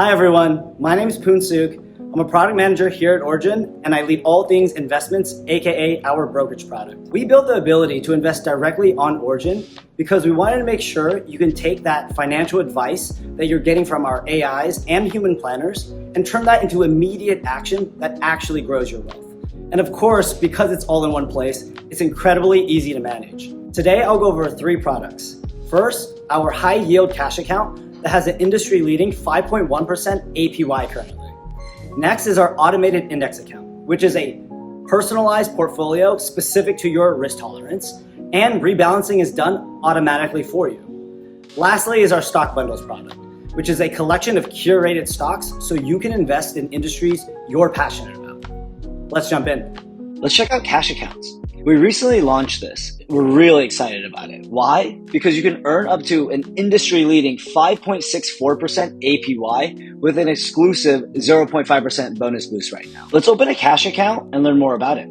Hi everyone, my name is Phounsouk. I'm a product manager here at Origin, and I lead all things investments, aka our brokerage product. We built the ability to invest directly on Origin because we wanted to make sure you can take that financial advice that you're getting from our AIs and human planners and turn that into immediate action that actually grows your wealth. And of course, because it's all in one place, it's incredibly easy to manage. Today, I'll go over 3 products. First, our high yield cash account that has an industry leading 5.1% APY currently. Next is our automated index account, which is a personalized portfolio specific to your risk tolerance, and rebalancing is done automatically for you. Lastly is our stock bundles product, which is a collection of curated stocks so you can invest in industries you're passionate about. Let's jump in. Let's check out cash accounts. We recently launched this. We're really excited about it. Why? Because you can earn up to an industry-leading 5.64% APY with an exclusive 0.5% bonus boost right now. Let's open a cash account and learn more about it.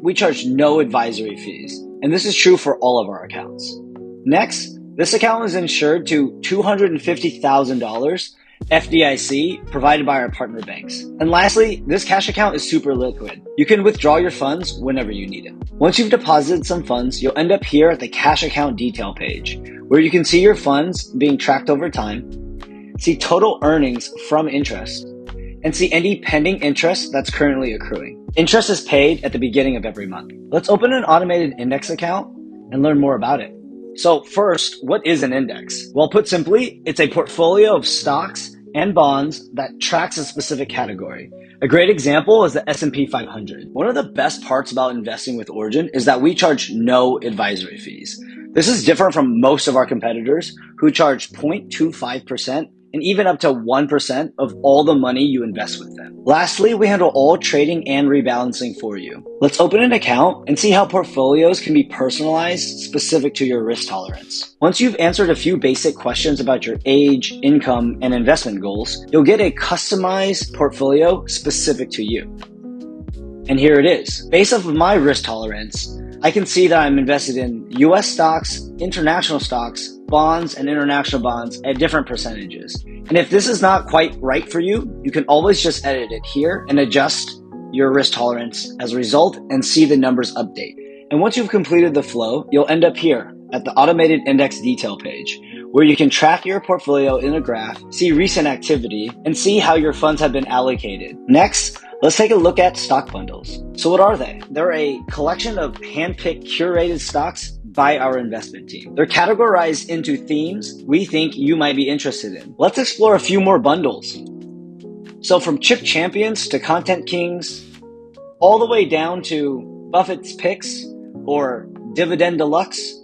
We charge no advisory fees, and this is true for all of our accounts. Next, this account is insured to $250,000 FDIC provided by our partner banks. And lastly, this cash account is super liquid. You can withdraw your funds whenever you need it. Once you've deposited some funds, you'll end up here at the cash account detail page, where you can see your funds being tracked over time, see total earnings from interest, and see any pending interest that's currently accruing. Interest is paid at the beginning of every month. Let's open an automated index account and learn more about it. So first, what is an index? Well, put simply, it's a portfolio of stocks and bonds that tracks a specific category. A great example is the S&P 500. One of the best parts about investing with Origin is that we charge no advisory fees. This is different from most of our competitors who charge 0.25% and even up to 1% of all the money you invest with them. Lastly, we handle all trading and rebalancing for you. Let's open an account and see how portfolios can be personalized specific to your risk tolerance. Once you've answered a few basic questions about your age, income, and investment goals, you'll get a customized portfolio specific to you. And here it is. Based off of my risk tolerance, I can see that I'm invested in US stocks, international stocks, bonds, and international bonds at different percentages. And if this is not quite right for you, you can always just edit it here and adjust your risk tolerance as a result and see the numbers update. And once you've completed the flow, you'll end up here at the automated index detail page, where you can track your portfolio in a graph, see recent activity, and see how your funds have been allocated. Next, let's take a look at stock bundles. So what are they? They're a collection of hand-picked curated stocks by our investment team. They're categorized into themes we think you might be interested in. Let's explore a few more bundles. So from Chip Champions to Content Kings, all the way down to Buffett's Picks or Dividend Deluxe,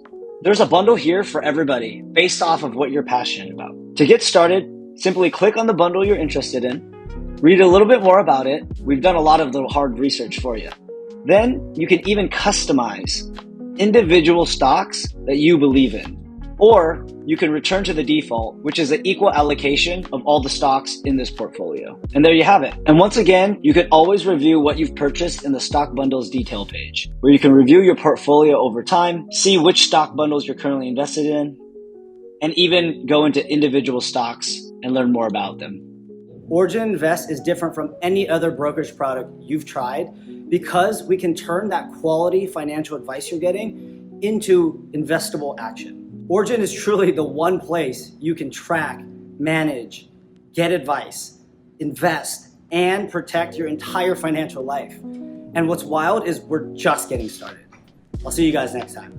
there's a bundle here for everybody based off of what you're passionate about. To get started, simply click on the bundle you're interested in, read a little bit more about it. We've done a lot of the hard research for you. Then you can even customize individual stocks that you believe in. Or you can return to the default, which is an equal allocation of all the stocks in this portfolio. And there you have it. And once again, you can always review what you've purchased in the stock bundles detail page, where you can review your portfolio over time, see which stock bundles you're currently invested in, and even go into individual stocks and learn more about them. Origin Invest is different from any other brokerage product you've tried because we can turn that quality financial advice you're getting into investable action. Origin is truly the one place you can track, manage, get advice, invest, and protect your entire financial life. And what's wild is we're just getting started. I'll see you guys next time.